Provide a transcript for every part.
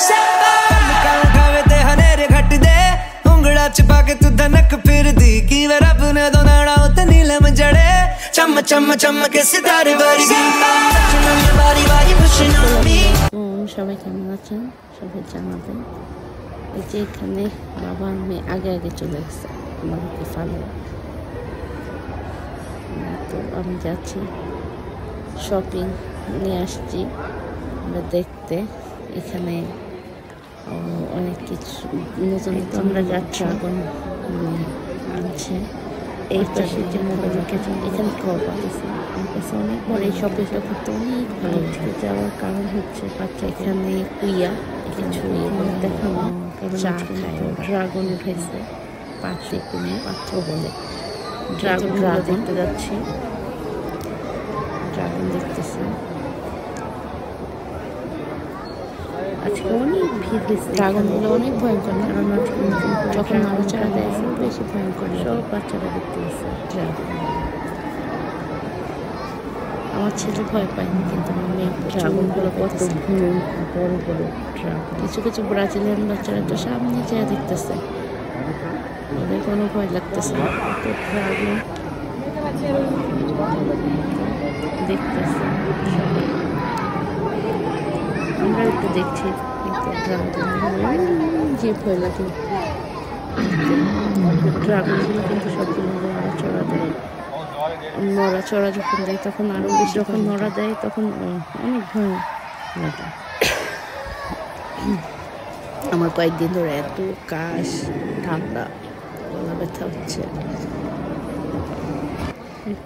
खावे ते हनेरे घट दे उंगड़ा चिपा के तू धनक फिर दी की वे रब ने दो नाड़ा उते नीलम जड़े चम चम चम के सितारे वर्गी बारी बारी pushing on me সবাই কেমন আছেন সবাই জানাবেন এই যে এখানে বাবা মেয়ে আগে আগে চলে গেছে আমাকে ফেলে তো আমি যাচ্ছি শপিং নিয়ে আসছি আমরা দেখতে এখানে অনেক কিছু নতুন আমরা যাচ্ছি এখন আনছে এই পাশে যে মোবাইল এখানে খাওয়া পাচ্ছে আমার কাছে অনেক বড় এই শপিংটা করতে অনেক ভালো যাওয়ার কারণ হচ্ছে বাচ্চা এখানে কুইয়া কিছু দেখানো চা খায় ড্রাগন উঠেছে পাঁচে কুমিয়ে পাচ্ছ বলে ড্রাগন দেখতে যাচ্ছি ড্রাগন দেখতেছি আজকে অনেক ভিড় হয়েছে ড্রাগনগুলো অনেক ভয়ঙ্কর কারণ যখন নাড়াচাড়া দেয় বেশি ভয়ঙ্কর সব বাচ্চারা দেখতে গেছে ড্রাগন আমার ছেলে ভয় পায়নি কিন্তু আমার মেয়ে ড্রাগনগুলো কত বড় বড় ড্রাগন কিছু কিছু ব্রাজিলিয়ান বাচ্চারা তো সামনে যেয়ে দেখতেছে ওদের কোনো ভয় লাগতেছে না তো ড্রাগন দেখতেছে আমরা একটু দেখছি যে ভয় লাগে ড্রাগনগুলো কিন্তু সবগুলো নড়াচড়া দেয় নড়াচড়া যখন দেয় তখন আরও বেশি যখন নড়া দেয় তখন অনেক ভয় লাগে আমার কয়েকদিন ধরে এত কাশ ঠান্ডা গলা ব্যথা হচ্ছে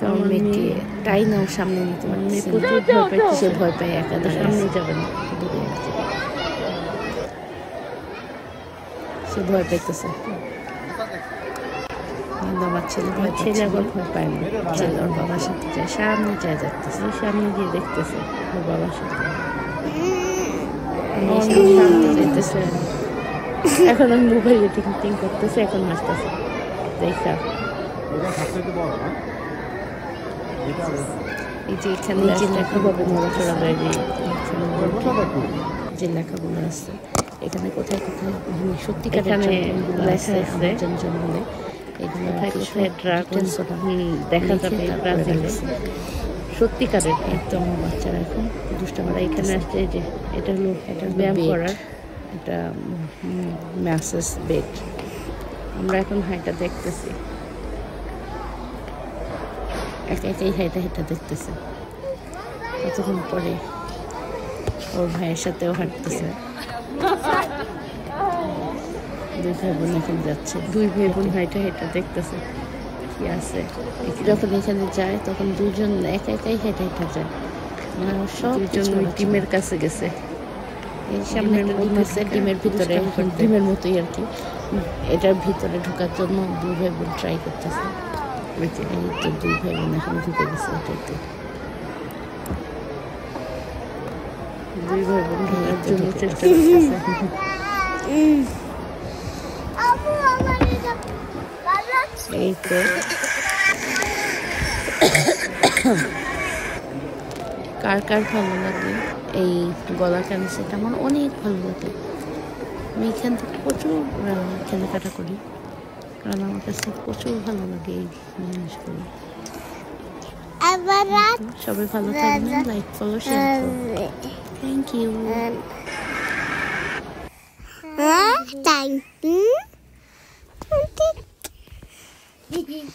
আমার মেয়েকে তাই নাও সামনে নিতে পারছি প্রচুর ভয় পাইছে সে ভয় পায় একা সামনে যাবে না দূরে সে ভয় পাইতেছে আমার ছেলে আবার ভয় পায় না ছেলে ওর বাবার সাথে যায় সামনে যায় যাচ্ছে সামনে গিয়ে দেখতেছে ওর বাবার সাথে সামনে যেতেছে এখন আমি মোবাইলে টিং করতেছে এখন হাসতেছে দেখা এই যে এখানে যে লেখাগুলো নড়াচড়া দেয় যে লেখাগুলো আছে এখানে কোথায় কোথায় সত্যিকার লেখা আছে জঙ্গলে এগুলো দেখা যাবে ব্রাজিলে সত্যিকারের একদম বাচ্চারা এখন দুষ্টামারা এখানে আসছে যে এটা হলো এটা ব্যায়াম করার এটা ম্যাসেজ বেড আমরা এখন হাইটা দেখতেছি একাই হাইটা দেখতেছে কতক্ষণ পরে ওর ভাইয়ের সাথেও হাঁটতেছে দুই ভাই বোন এখন যাচ্ছে দুই ভাই বোন হাইটা দেখতেছে কি আছে যখন এখানে যায় তখন দুজন একাই হাইটা যায় মানে সব ডিমের কাছে গেছে এই সামনে ডিম আছে ডিমের ভিতরে ডিমের মতোই আর কি এটার ভিতরে ঢোকার জন্য দুই ভাই বোন ট্রাই করতেছে এই তো দুই ভাই বোন এখন ঢুকে গেছে এটাতে দুই ভাই বোন ঢোকার জন্য চেষ্টা করতেছে এই তো কার ভালো লাগে এই গলা ক্যান্সারটা আমার অনেক ভালো লাগে আমি এখান থেকে প্রচুর কেনাকাটা করি কারণ আমার কাছে প্রচুর ভালো লাগে এই জিনিসগুলো সবাই ভালো থাকবেন লাইক ফলো শেয়ার করবেন থ্যাংক ইউ Thank you.